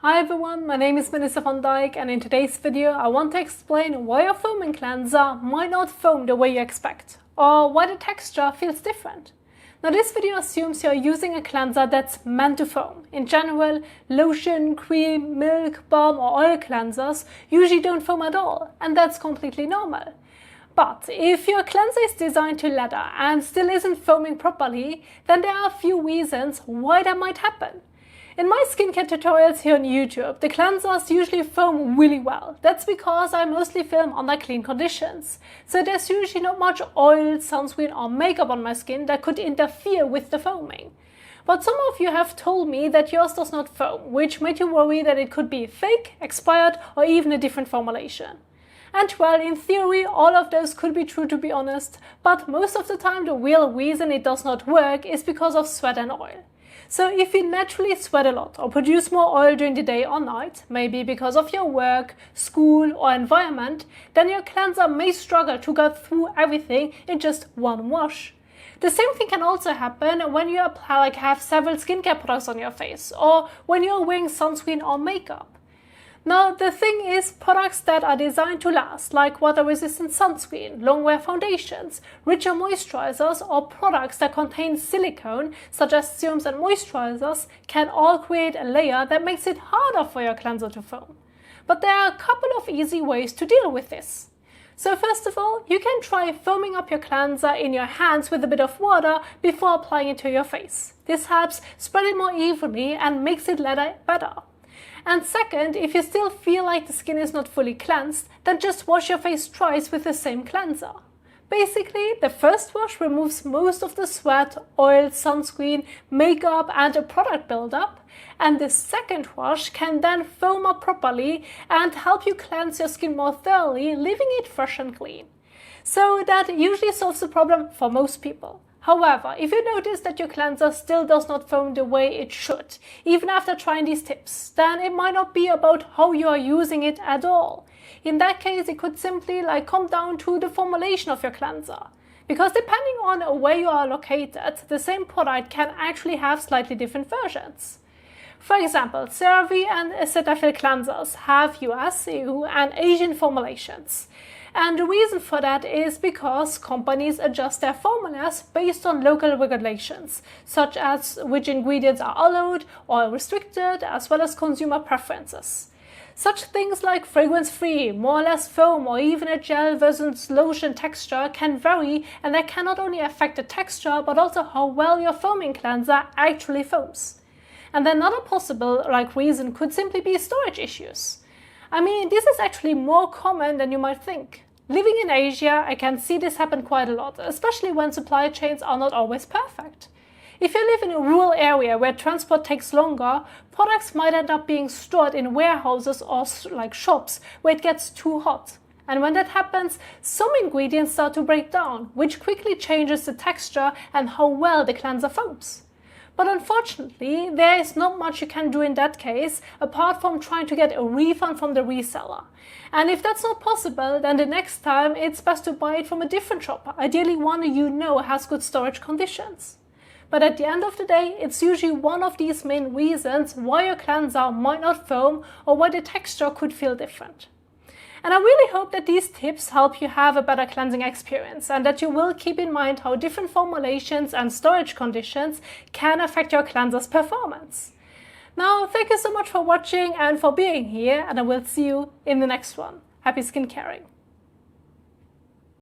Hi everyone, my name is Melissa van Dijk, and in today's video I want to explain why your foaming cleanser might not foam the way you expect, or why the texture feels different. Now this video assumes you're using a cleanser that's meant to foam. In general, lotion, cream, milk, balm or oil cleansers usually don't foam at all, and that's completely normal. But if your cleanser is designed to lather and still isn't foaming properly, then there are a few reasons why that might happen. In my skincare tutorials here on YouTube, the cleansers usually foam really well. That's because I mostly film under clean conditions. So there's usually not much oil, sunscreen or makeup on my skin that could interfere with the foaming. But some of you have told me that yours does not foam, which made you worry that it could be fake, expired or even a different formulation. And well, in theory, all of those could be true, to be honest, but most of the time the real reason it does not work is because of sweat and oil. So if you naturally sweat a lot or produce more oil during the day or night, maybe because of your work, school or environment, then your cleanser may struggle to go through everything in just one wash. The same thing can also happen when you have several skincare products on your face, or when you're wearing sunscreen or makeup. Now the thing is, products that are designed to last, like water-resistant sunscreen, long-wear foundations, richer moisturizers or products that contain silicone, such as serums and moisturizers, can all create a layer that makes it harder for your cleanser to foam. But there are a couple of easy ways to deal with this. So first of all, you can try foaming up your cleanser in your hands with a bit of water before applying it to your face. This helps spread it more evenly and makes it lather better. And second, if you still feel like the skin is not fully cleansed, then just wash your face twice with the same cleanser. Basically, the first wash removes most of the sweat, oil, sunscreen, makeup and a product buildup, and the second wash can then foam up properly and help you cleanse your skin more thoroughly, leaving it fresh and clean. So that usually solves the problem for most people. However, if you notice that your cleanser still does not foam the way it should, even after trying these tips, then it might not be about how you are using it at all. In that case, it could simply come down to the formulation of your cleanser. Because depending on where you are located, the same product can actually have slightly different versions. For example, CeraVe and Cetaphil cleansers have US, EU and Asian formulations. And the reason for that is because companies adjust their formulas based on local regulations, such as which ingredients are allowed or restricted, as well as consumer preferences. Such things like fragrance-free, more or less foam, or even a gel versus lotion texture can vary, and that can not only affect the texture, but also how well your foaming cleanser actually foams. And another possible reason could simply be storage issues. I mean, this is actually more common than you might think. Living in Asia, I can see this happen quite a lot, especially when supply chains are not always perfect. If you live in a rural area where transport takes longer, products might end up being stored in warehouses or shops where it gets too hot. And when that happens, some ingredients start to break down, which quickly changes the texture and how well the cleanser foams. But unfortunately, there is not much you can do in that case, apart from trying to get a refund from the reseller. And if that's not possible, then the next time it's best to buy it from a different shop, ideally one you know has good storage conditions. But at the end of the day, it's usually one of these main reasons why your cleanser might not foam or why the texture could feel different. And I really hope that these tips help you have a better cleansing experience and that you will keep in mind how different formulations and storage conditions can affect your cleanser's performance. Now, thank you so much for watching and for being here, and I will see you in the next one. Happy skin caring!